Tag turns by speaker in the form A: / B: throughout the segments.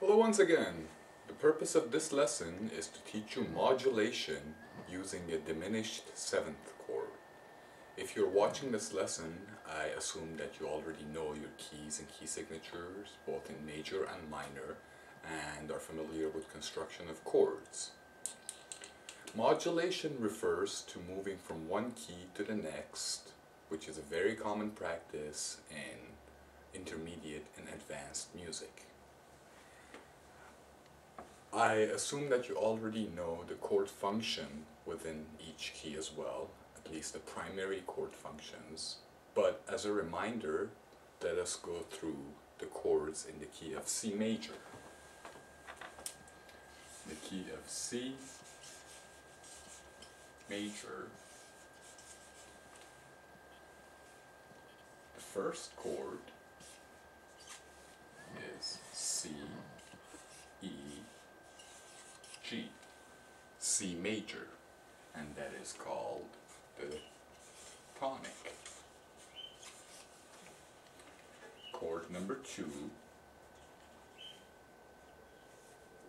A: Hello once again. The purpose of this lesson is to teach you modulation using a diminished 7th chord. If you're watching this lesson, I assume that you already know your keys and key signatures, both in major and minor, and are familiar with construction of chords. Modulation refers to moving from one key to the next, which is a very common practice in intermediate and advanced music. I assume that you already know the chord function within each key as well, at least the primary chord functions, but as a reminder, let us go through the chords in the key of C major. The key of C major, the first chord is C, E, G, C major, and that is called the tonic. Chord number 2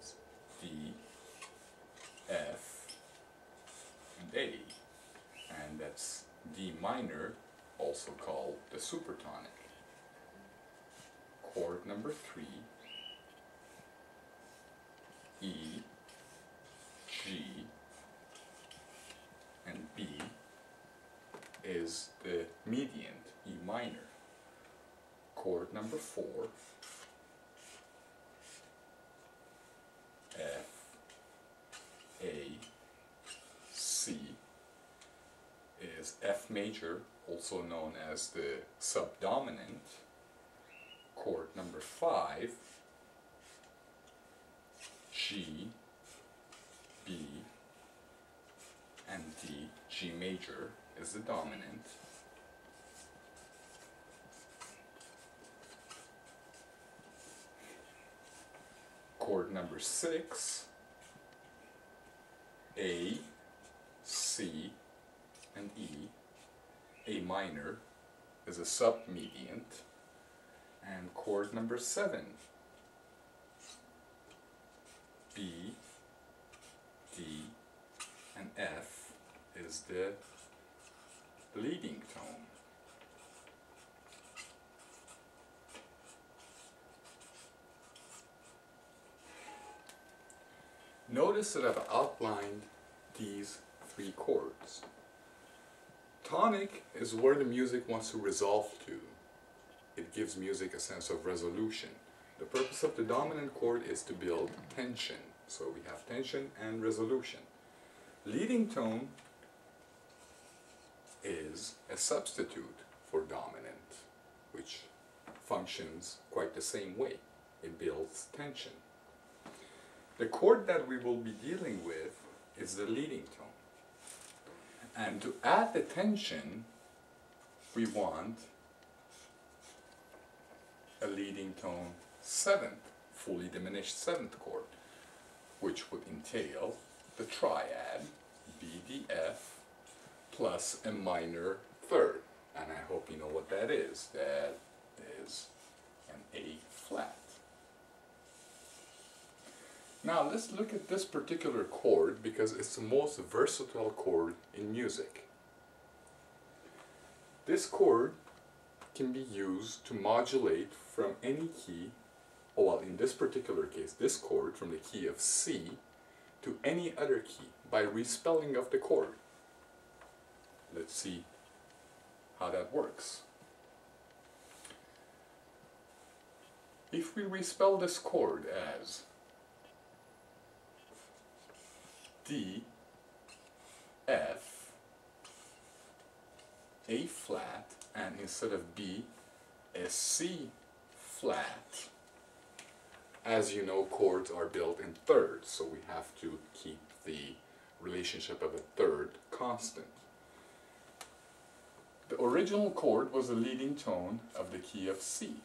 A: is D, F, and A, and that's D minor, also called the supertonic. Chord number 3, E, G, and B, is the mediant, E minor. Chord number 4, F, A, C, is F major, also known as the subdominant. Chord number 5, G, B, and D, G major, is the dominant. Chord number 6, A, C, and E, A minor, is a submediant. And chord number 7, B, D, and F, is the leading tone. Notice that I've outlined these 3 chords. Tonic is where the music wants to resolve to. It gives music a sense of resolution. The purpose of the dominant chord is to build tension. So we have tension and resolution. Leading tone is a substitute for dominant, which functions quite the same way. It builds tension. The chord that we will be dealing with is the leading tone. And to add the tension, we want a leading tone 7th, fully diminished 7th chord, which would entail the triad B, D, F plus a minor 3rd. And I hope you know what that is. That is an A flat. Now let's look at this particular chord because it's the most versatile chord in music. This chord can be used to modulate from any key, well, in this particular case, this chord from the key of C to any other key by respelling of the chord. Let's see how that works. If we respell this chord as D, F, A flat, and instead of B, a C flat. As you know, chords are built in thirds, so we have to keep the relationship of a 3rd constant. The original chord was the leading tone of the key of C.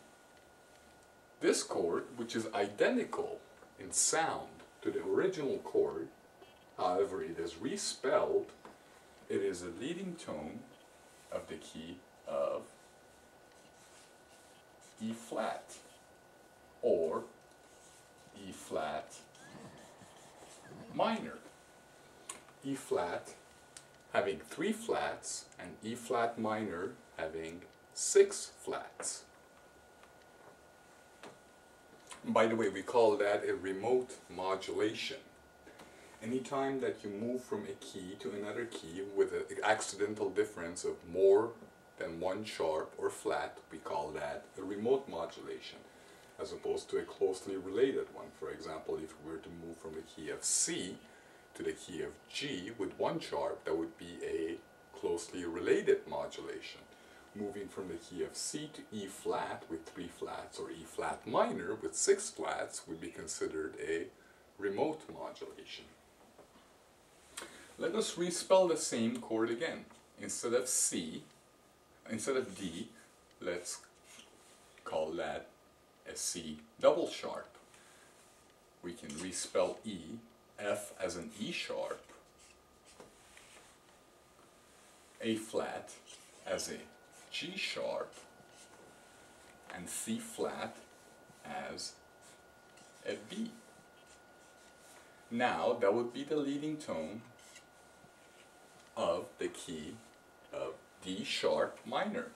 A: This chord, which is identical in sound to the original chord, however it is respelled, it is a leading tone of the key of E flat, or E minor. E flat having 3 flats and E flat minor having 6 flats. By the way, we call that a remote modulation. Anytime that you move from a key to another key with an accidental difference of more than 1 sharp or flat, we call that a remote modulation, as opposed to a closely related one. For example, if we were to move from the key of C to the key of G with 1 sharp, that would be a closely related modulation. Moving from the key of C to E flat with 3 flats, or E flat minor with 6 flats, would be considered a remote modulation. Let us respell the same chord again. Instead of D, let's call that a C double sharp. We can respell E, F as an E sharp, A flat as a G sharp, and C flat as a B. Now that would be the leading tone of the key of D sharp minor.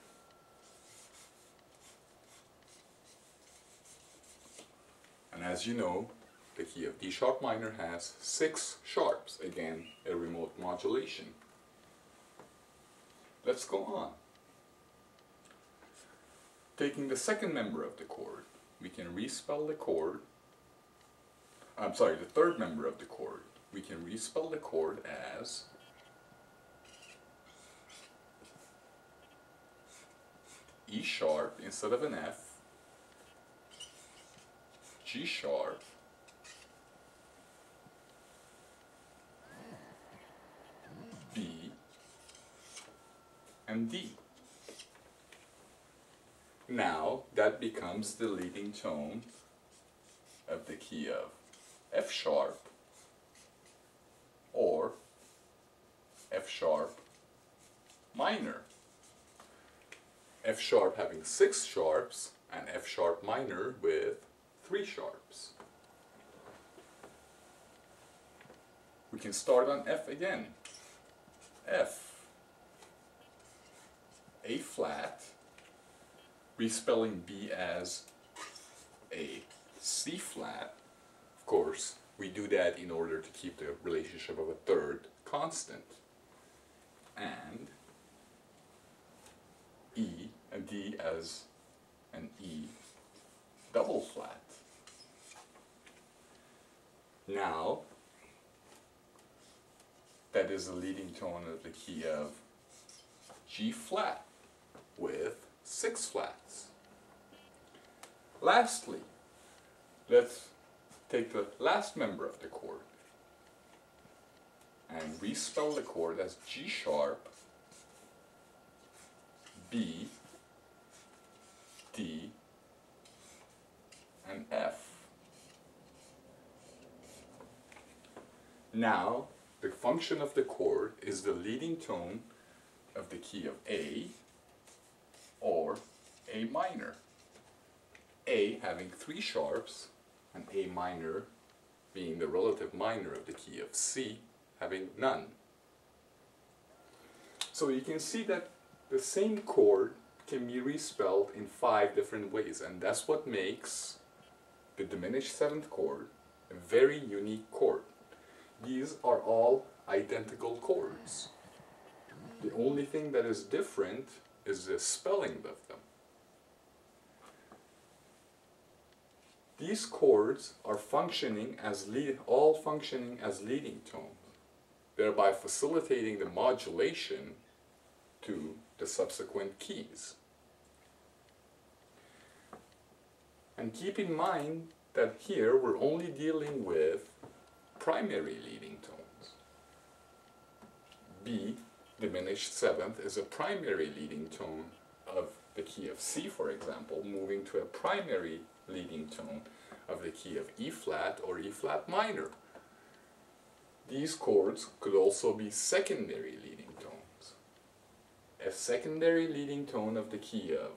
A: And as you know, the key of D sharp minor has 6 sharps, again a remote modulation. Let's go on. Taking the second member of the chord, we can respell the chord, the third member of the chord, we can respell the chord as E sharp instead of an F, G sharp, B, and D. Now that becomes the leading tone of the key of F sharp or F sharp minor. F sharp having 6 sharps and F sharp minor with 3 sharps. We can start on F again. F, A flat, respelling B as a C flat. Of course, we do that in order to keep the relationship of a third constant. And E and D as an E double flat. Now, that is the leading tone of the key of G flat with 6 flats. Lastly, let's take the last member of the chord and respell the chord as G sharp, B, D, and F. Now, the function of the chord is the leading tone of the key of A or A minor. A having 3 sharps and A minor being the relative minor of the key of C having none. So you can see that the same chord can be respelled in 5 different ways, and that's what makes the diminished 7th chord a very unique chord. These are all identical chords. The only thing that is different is the spelling of them. These chords are functioning as all functioning as leading tones, thereby facilitating the modulation to the subsequent keys. And keep in mind that here we're only dealing with primary leading tones. B, diminished 7th, is a primary leading tone of the key of C, for example, moving to a primary leading tone of the key of E flat or E flat minor. These chords could also be secondary leading tones. A secondary leading tone of the key of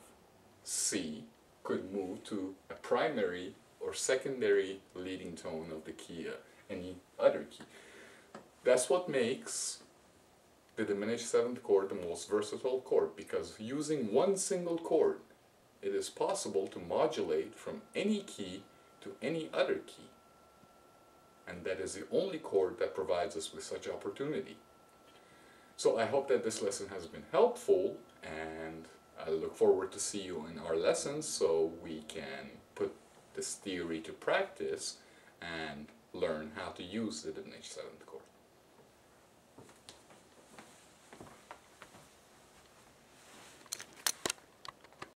A: C could move to a primary or secondary leading tone of the key of any other key. That's what makes the diminished 7th chord the most versatile chord, because using one single chord, it is possible to modulate from any key to any other key. And that is the only chord that provides us with such opportunity. So I hope that this lesson has been helpful, and I look forward to see you in our lessons so we can put this theory to practice and learn how to use the diminished 7th chord.